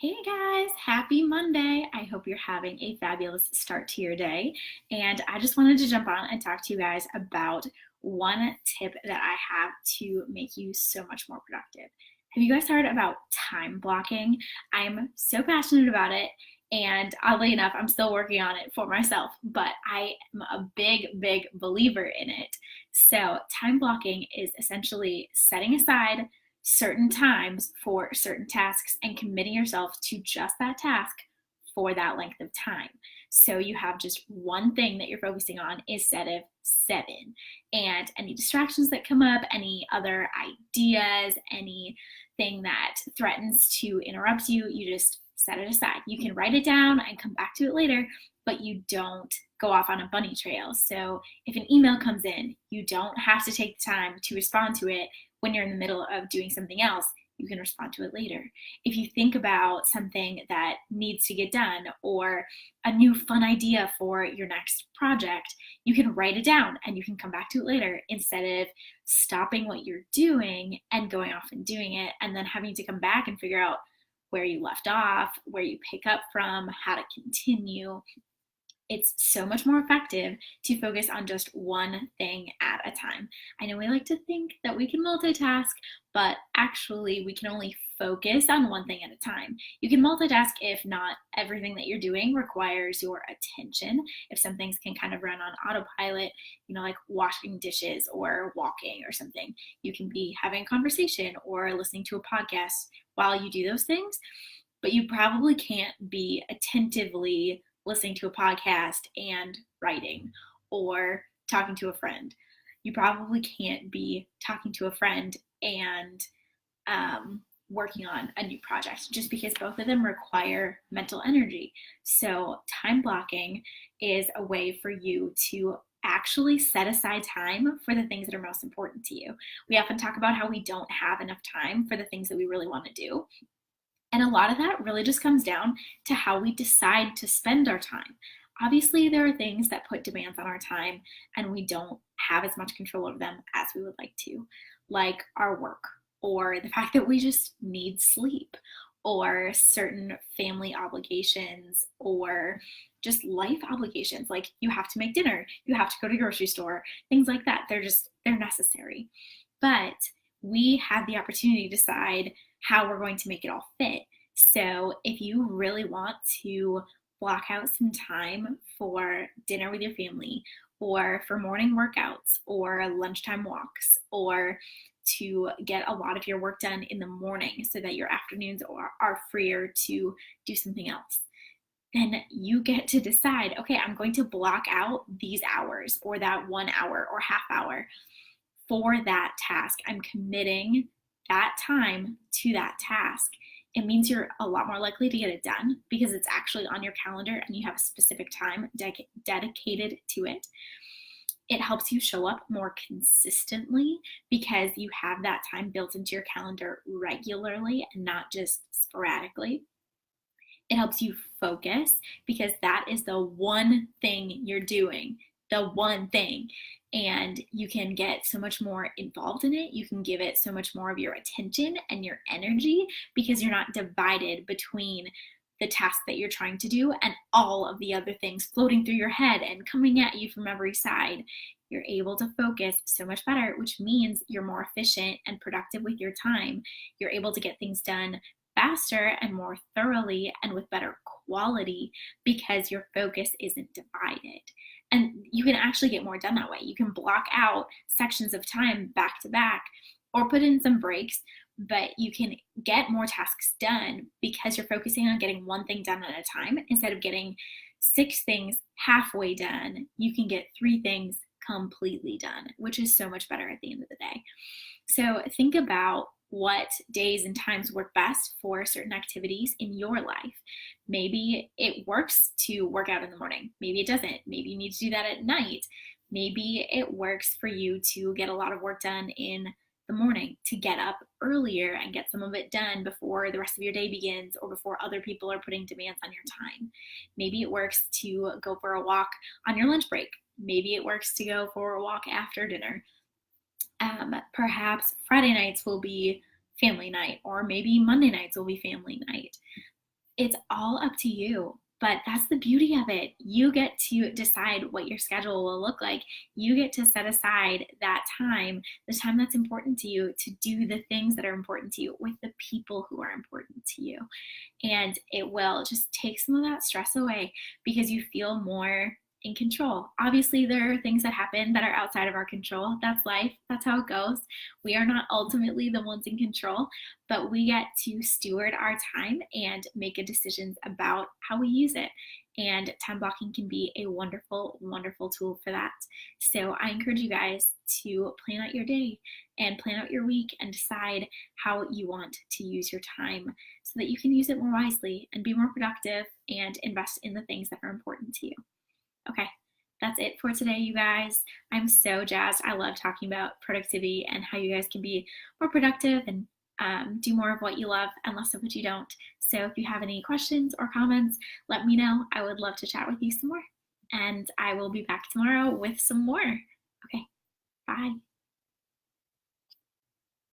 Hey guys, happy Monday. I hope you're having a fabulous start to your day. And I just wanted to jump on and talk to you guys about one tip that I have to make you so much more productive. Have you guys heard about time blocking? I'm so passionate about it. And oddly enough, I'm still working on it for myself, but I am a big believer in it. So, time blocking is essentially setting aside certain times for certain tasks and committing yourself to just that task for that length of time. So you have just one thing that you're focusing on instead of seven. And any distractions that come up, any other ideas, anything that threatens to interrupt you, you just set it aside. You can write it down and come back to it later, but you don't go off on a bunny trail. So if an email comes in, you don't have to take the time to respond to it when you're in the middle of doing something else. You can respond to it later. If you think about something that needs to get done or a new fun idea for your next project, you can write it down and you can come back to it later instead of stopping what you're doing and going off and doing it and then having to come back and figure out where you left off, where you pick up from, how to continue. It's so much more effective to focus on just one thing at a time. I know we like to think that we can multitask, but actually we can only focus on one thing at a time. You can multitask if not everything that you're doing requires your attention. If some things can kind of run on autopilot, like washing dishes or walking or something, you can be having a conversation or listening to a podcast while you do those things, but you probably can't be attentively listening to a podcast and writing or talking to a friend. You probably can't be talking to a friend and working on a new project just because both of them require mental energy. So time blocking is a way for you to actually set aside time for the things that are most important to you. We often talk about how we don't have enough time for the things that we really want to do. And a lot of that really just comes down to how we decide to spend our time. Obviously, there are things that put demands on our time and we don't have as much control over them as we would like to, like our work or the fact that we just need sleep or certain family obligations or just life obligations, like you have to make dinner, you have to go to the grocery store, things like that. They're necessary. But we have the opportunity to decide how we're going to make it all fit. So if you really want to block out some time for dinner with your family or for morning workouts or lunchtime walks or to get a lot of your work done in the morning so that your afternoons are freer to do something else, then you get to decide, okay, I'm going to block out these hours or that 1 hour or half hour for that task. I'm committing that time to that task. It means you're a lot more likely to get it done because it's actually on your calendar and you have a specific time dedicated to it. It helps you show up more consistently because you have that time built into your calendar regularly and not just sporadically. It helps you focus because that is the one thing you're doing, the one thing. And you can get so much more involved in it. You can give it so much more of your attention and your energy because you're not divided between the task that you're trying to do and all of the other things floating through your head and coming at you from every side. You're able to focus so much better, which means you're more efficient and productive with your time. You're able to get things done faster and more thoroughly and with better quality because your focus isn't divided. And you can actually get more done that way. You can block out sections of time back to back or put in some breaks, but you can get more tasks done because you're focusing on getting one thing done at a time instead of getting 6 things halfway done. You can get 3 things completely done, which is so much better at the end of the day. So think about what days and times work best for certain activities in your life. Maybe it works to work out in the morning. Maybe it doesn't. Maybe you need to do that at night. Maybe it works for you to get a lot of work done in the morning, to get up earlier and get some of it done before the rest of your day begins or before other people are putting demands on your time. Maybe it works to go for a walk on your lunch break. Maybe it works to go for a walk after dinner. Perhaps Friday nights will be family night, or maybe Monday nights will be family night. It's all up to you. But that's the beauty of it. You get to decide what your schedule will look like. You get to set aside that time, the time that's important to you, to do the things that are important to you with the people who are important to you. And it will just take some of that stress away because you feel more in control. Obviously, there are things that happen that are outside of our control. That's life. That's how it goes. We are not ultimately the ones in control, but we get to steward our time and make decisions about how we use it. And time blocking can be a wonderful, wonderful tool for that. So I encourage you guys to plan out your day and plan out your week and decide how you want to use your time so that you can use it more wisely and be more productive and invest in the things that are important to you. Okay, that's it for today, you guys. I'm so jazzed. I love talking about productivity and how you guys can be more productive and do more of what you love and less of what you don't. So if you have any questions or comments, let me know. I would love to chat with you some more. And I will be back tomorrow with some more. Okay, bye.